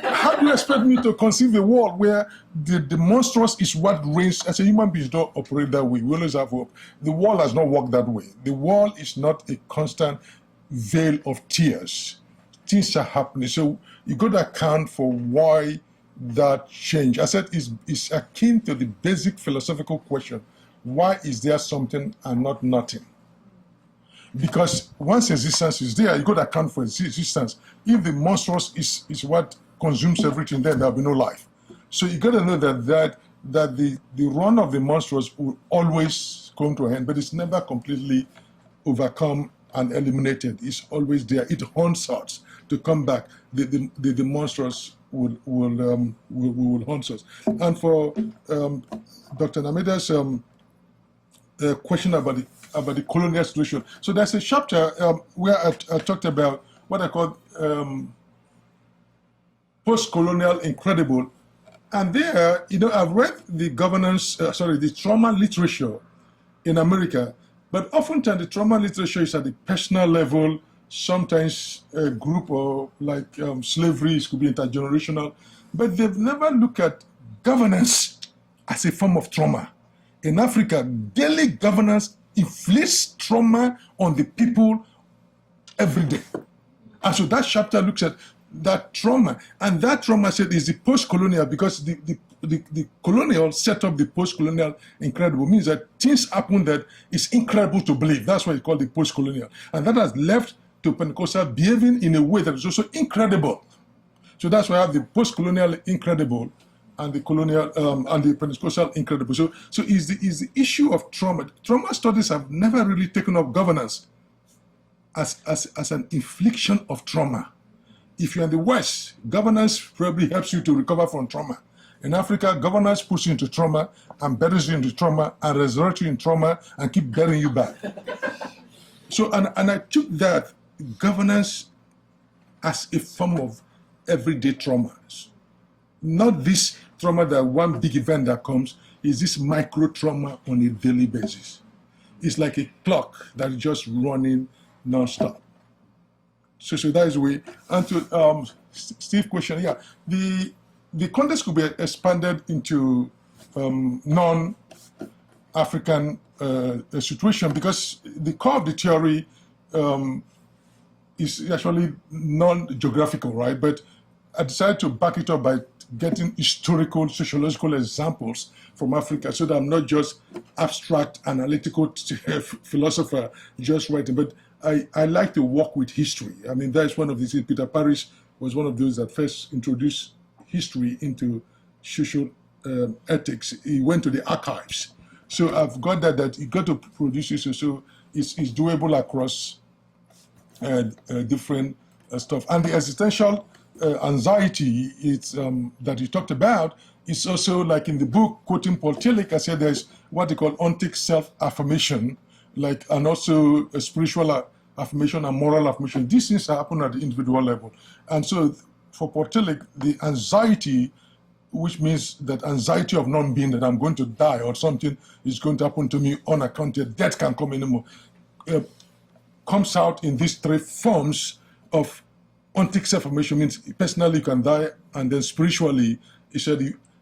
How do you expect me to conceive a world where the monstrous is what reigns? As a human beings don't operate that way. We always have hope. The world has not worked that way. The world is not a constant veil of tears. Things are happening. So you got to account for why that change. I said it's akin to the basic philosophical question. Why is there something and not nothing? Because once existence is there, you got to account for its existence. If the monstrous is what consumes everything, then there'll be no life. So you got to know that the run of the monstrous will always come to an end, but it's never completely overcome and eliminated. It's always there. It haunts us to come back. The monstrous will haunt us. And for Dr. Namida's question about the colonial situation. So there's a chapter where I talked about what I call post-colonial incredible. And there, I've read the the trauma literature in America, but oftentimes the trauma literature is at the personal level, sometimes a group or like slavery, it could be intergenerational, but they've never looked at governance as a form of trauma. In Africa, daily governance inflicts trauma on the people every day. And so that chapter looks at that trauma. And that trauma, I said, is the post-colonial, because the colonial set up the post-colonial incredible, means that things happen that is incredible to believe. That's why it's called the post-colonial. And that has left to Pentecostal behaving in a way that is also incredible. So that's why I have the post-colonial incredible and the colonial and the Pentecostal incredible. So is the issue of trauma. Trauma studies have never really taken up governance as an infliction of trauma. If you're in the West, governance probably helps you to recover from trauma. In Africa, governance puts you into trauma and buries you into trauma and resurrects you in trauma and keep burying you back. So and I took that governance as a form of everyday traumas. Not this trauma that one big event that comes, is this micro trauma on a daily basis. It's like a clock that is just running non-stop. So that is the way. And to Steve's question, yeah, the context could be expanded into non-African situation, because the core of the theory is actually non-geographical, right? But I decided to back it up by getting historical, sociological examples from Africa, so that I'm not just abstract, analytical philosopher just writing, but I like to work with history. I mean, that's one of the things. Peter Parrish was one of those that first introduced history into social ethics. He went to the archives. So I've got that you got to produce history, so it's doable across different stuff. And the existential anxiety that you talked about is also, like in the book, quoting Paul Tillich, I said there's what they call ontic self-affirmation, and also a spiritual affirmation and moral affirmation. These things happen at the individual level. And so for Paul Tillich, the anxiety, which means that anxiety of non-being, that I'm going to die or something is going to happen to me unaccounted, death can't come anymore, comes out in these three forms of ontic self-affirmation. Means personally you can die, and then spiritually, he said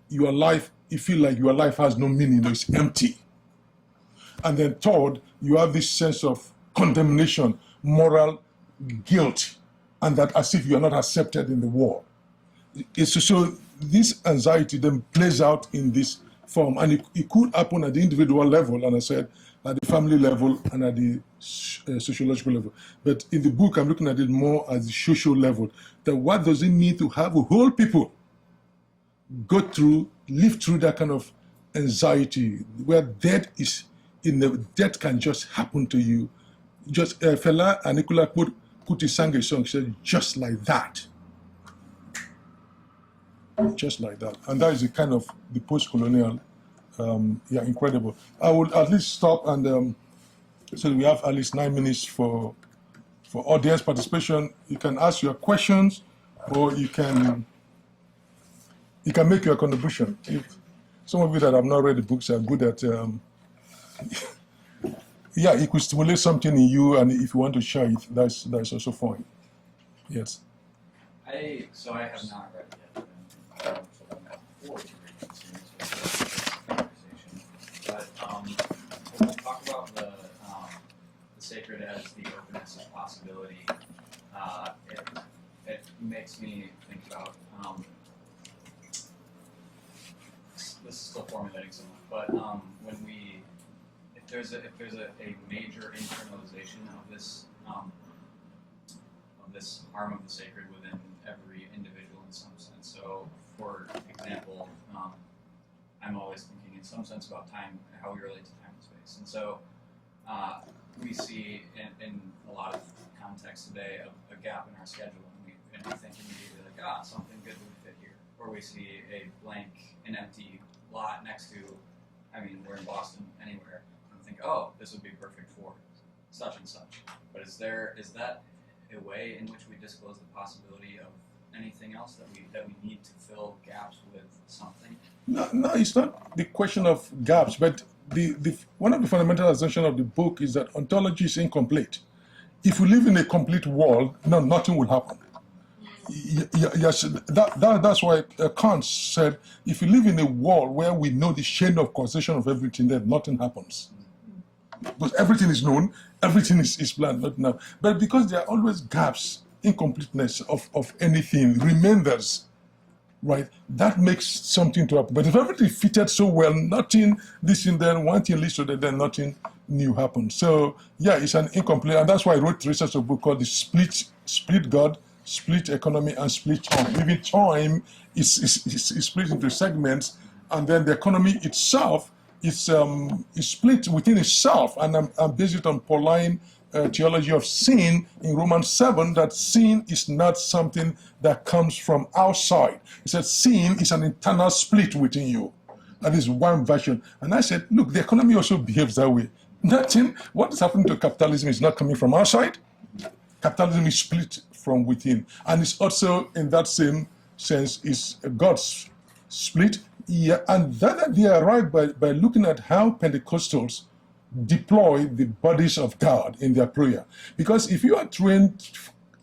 your life, you feel like your life has no meaning, it's empty. And then third, you have this sense of condemnation, moral guilt, and that as if you are not accepted in the world. So this anxiety then plays out in this form, and it could happen at the individual level, and I said at the family level and at the sociological level. But in the book, I'm looking at it more as the social level. That what does it mean to have a whole people live through that kind of anxiety, where death can just happen to you. Just Fela Anikula Kuti sang a song, said, just like that. Just like that. And that is the kind of the post-colonial, incredible. I will at least stop, and so we have at least 9 minutes for audience participation. You can ask your questions, or you can make your contribution. If some of you that have not read the books are good at, it could stimulate something in you, and if you want to share it, that's also fine. Yes. I have not read it yet. I'm forward to reading this conversation. But when we talk about the sacred as the openness of possibility, it makes me think about this is still formulating somewhat, but if there's a major internalization of this harm of the sacred within every individual in some sense. So, for example, I'm always thinking in some sense about time, how we relate to time and space. And so we see in a lot of contexts today a gap in our schedule, and we think immediately like, something good would fit here. Or we see an empty lot next to, we're in Boston, anywhere, and we think, this would be perfect for such and such. But is that a way in which we disclose the possibility of anything else that we need to fill gaps with something? No, it's not the question of gaps, but the one of the fundamental assumptions of the book is that ontology is incomplete. If we live in a complete world, nothing will happen. Yes, that's why Kant said, if you live in a world where we know the chain of causation of everything, then nothing happens. Because everything is known, everything is planned, not now. But because there are always gaps, incompleteness of anything, reminders, right? That makes something to happen. But if everything fitted so well, nothing, this and then, one thing leads to the then nothing new happens. So it's an incomplete, and that's why I wrote research a book called The Split God, Split Economy, and Split Time. Even time is split into segments, and then the economy itself is split within itself, and I'm based it on Pauline theology of sin in Romans 7, that sin is not something that comes from outside. It said sin is an internal split within you. That is one version. And I said, look, the economy also behaves that way. Nothing, what is happening to capitalism is not coming from outside. Capitalism is split from within. And it's also, in that same sense, is God's split. And that they arrived by looking at how Pentecostals deploy the bodies of God in their prayer. Because if you are trained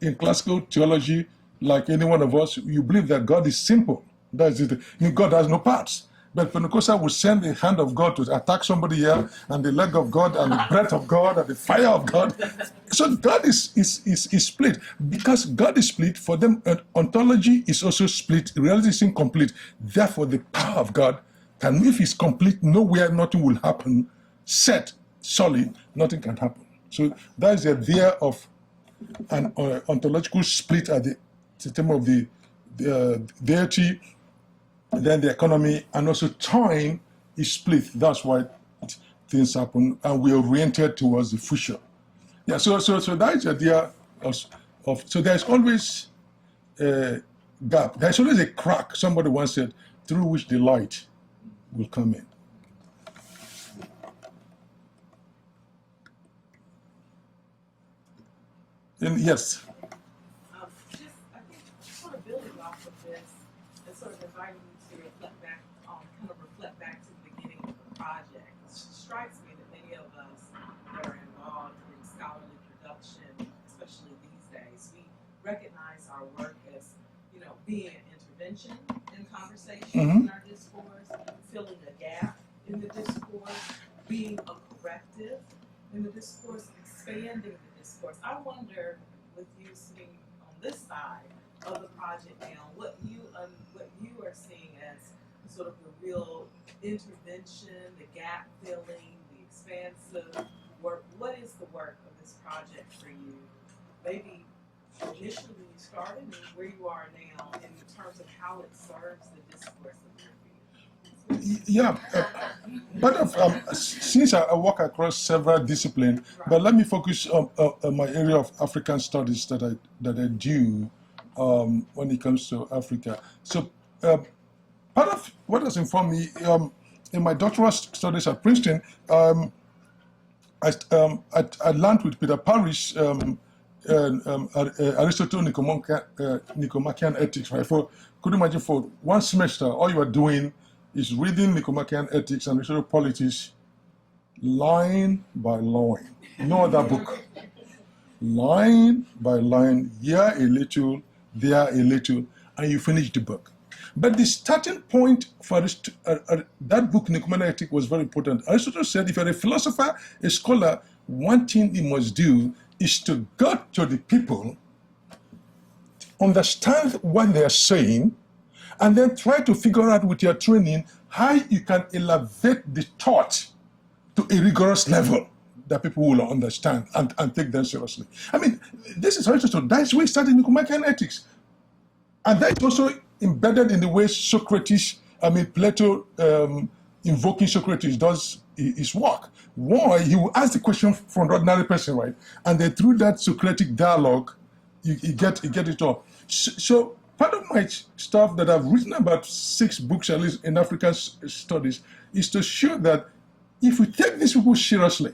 in classical theology, like any one of us, you believe that God is simple. That's it. God has no parts. But Pentecostal will send the hand of God to attack somebody here, and the leg of God, and the breath of God, and the fire of God. So God is split. Because God is split, for them, ontology is also split. Reality is incomplete. Therefore, the power of God can, if it's complete, nowhere, nothing will happen. Set, solid, nothing can happen. So that is the idea of an ontological split at the system of the deity, then the economy, and also time is split. That's why things happen, and we're oriented towards the future. So that is the idea So there's always a gap. There's always a crack, somebody once said, through which the light will come in. And yes. I think sort of building off of this and sort of inviting you to reflect back to the beginning of the project. It strikes me that many of us that are involved in scholarly production, especially these days, we recognize our work as, being an intervention in conversation in our discourse, filling a gap in the discourse, being a corrective in the discourse, expanding the discourse. I wonder, with you sitting on this side of the project now, what you are seeing as sort of the real intervention, the gap filling, the expansive work. What is the work of this project for you? Maybe initially when you started and where you are now in terms of how it serves the discourse of your field. Yeah, since I work across several disciplines, but let me focus on my area of African studies that I do when it comes to Africa. So part of what has informed me in my doctoral studies at Princeton, I learned with Peter Parrish Aristotle Nicomachean Ethics. Right? Could you imagine for one semester, all you are doing is reading Nicomachean Ethics and Aristotle Politics line by line. No other book. Line by line, here a little, there a little, and you finish the book. But the starting point for that book, Nicomachean Ethics, was very important. Aristotle said, if you're a philosopher, a scholar, one thing you must do is to go to the people, understand what they're saying, and then try to figure out with your training how you can elevate the thought to a rigorous level that people will understand and take them seriously. I mean, this is Aristotle. That's where he started Nicomachean Ethics. And that is also embedded in the way Plato invoking Socrates does his work. Why? He will ask the question from an ordinary person, right? And then through that Socratic dialogue, you get it all. So part of my stuff that I've written, about 6 books at least in African studies, is to show that if we take these people seriously,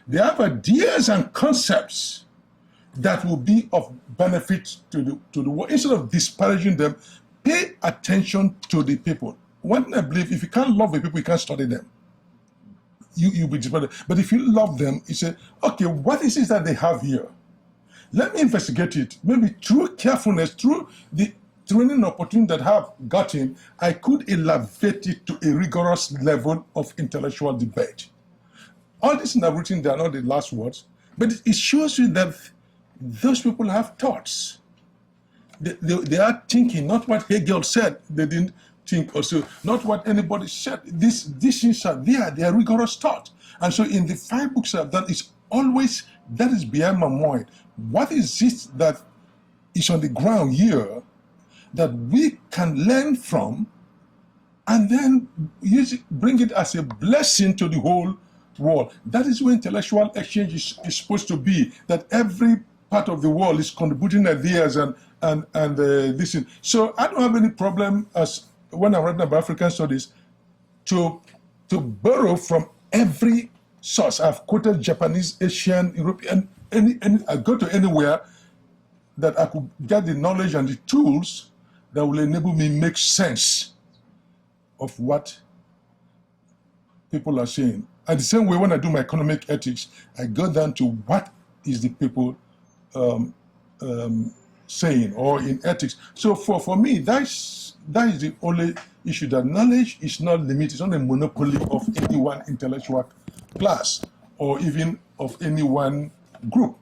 they have ideas and concepts that will be of benefit to the world. Instead of disparaging them, pay attention to the people. One thing I believe, if you can't love the people, you can't study them. You'll be disappointed. But if you love them, you say, okay, what is it that they have here? Let me investigate it. Maybe through carefulness, through the training opportunity that I have gotten, I could elevate it to a rigorous level of intellectual debate. All this I've written, they are not the last words, but it shows you that those people have thoughts. They are thinking, not what Hegel said. They didn't think also, not what anybody said. These things are there. They are rigorous thought. And so in the 5 books I've done, it's always, that is behind my mind. What is it that is on the ground here that we can learn from and then bring it as a blessing to the whole world? That is where intellectual exchange is supposed to be, that every part of the world is contributing ideas and this thing. So I don't have any problem, as when I'm writing about African studies, to borrow from every source. I've quoted Japanese, Asian, European, I go to anywhere that I could get the knowledge and the tools that will enable me make sense of what people are saying. And the same way, when I do my economic ethics, I go down to what is the people saying, or in ethics. So for me, that is the only issue, that knowledge is not limited. It's not a monopoly of any one intellectual class or even of any one group.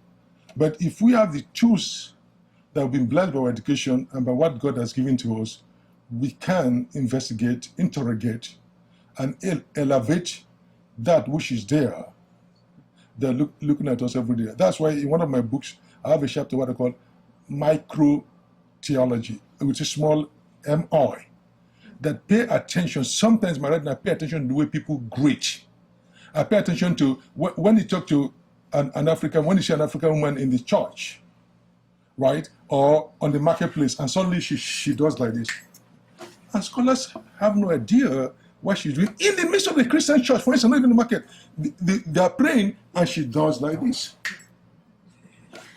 But if we have the tools that have been blessed by our education and by what God has given to us, we can investigate, interrogate, and elevate that which is there. They're looking at us every day. That's why in one of my books, I have a chapter what I call micro theology, which is small MI, that pay attention. Sometimes my writing, I pay attention to the way people greet. I pay attention to when you talk to an African, when you see an African woman in the church, right? Or on the marketplace, and suddenly she does like this. And scholars have no idea what she's doing. In the midst of the Christian church, for instance, not even the market, they are praying, and she does like this.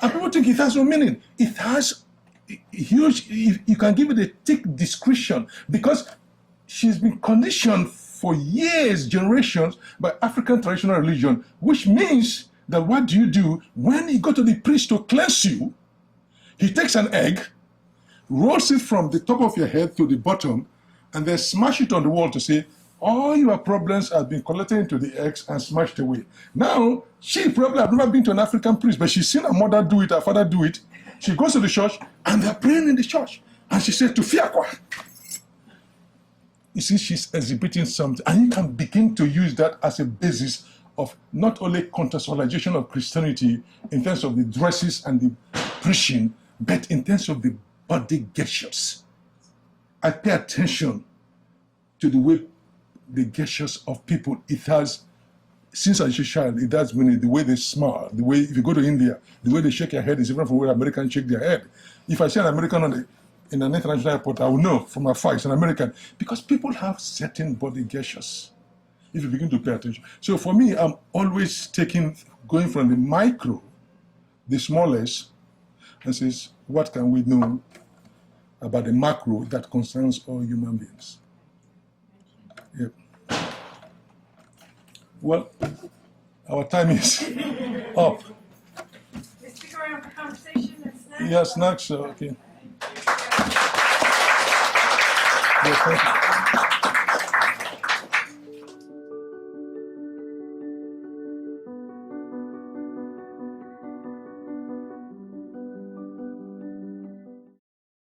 And people think it has no meaning. It has huge, you can give it a thick discretion, because she's been conditioned for years, generations, by African traditional religion, which means that what do you do when you go to the priest to cleanse you? He takes an egg, rolls it from the top of your head to the bottom, and then smash it on the wall to say, all your problems have been collected into the eggs and smashed away. Now, she probably have never been to an African priest, but she's seen her mother do it, her father do it. She goes to the church, and they're praying in the church. And she said, to Fiakwa. You see, she's exhibiting something. And you can begin to use that as a basis of not only contextualization of Christianity in terms of the dresses and the preaching, but in terms of the body gestures. I pay attention to the way the gestures of people, it has, since I was a child, it has been the way they smile, the way, if you go to India, the way they shake their head is different from the way Americans shake their head. If I see an American in an international airport, I will know from afar it's an American, because people have certain body gestures, if you begin to pay attention. So for me, I'm always going from the micro, the smallest, and says, what can we know about the macro that concerns all human beings? Yep. Well, our time is up. Let's stick around for conversation and snacks. Yeah, snacks, okay. Yeah, thank you.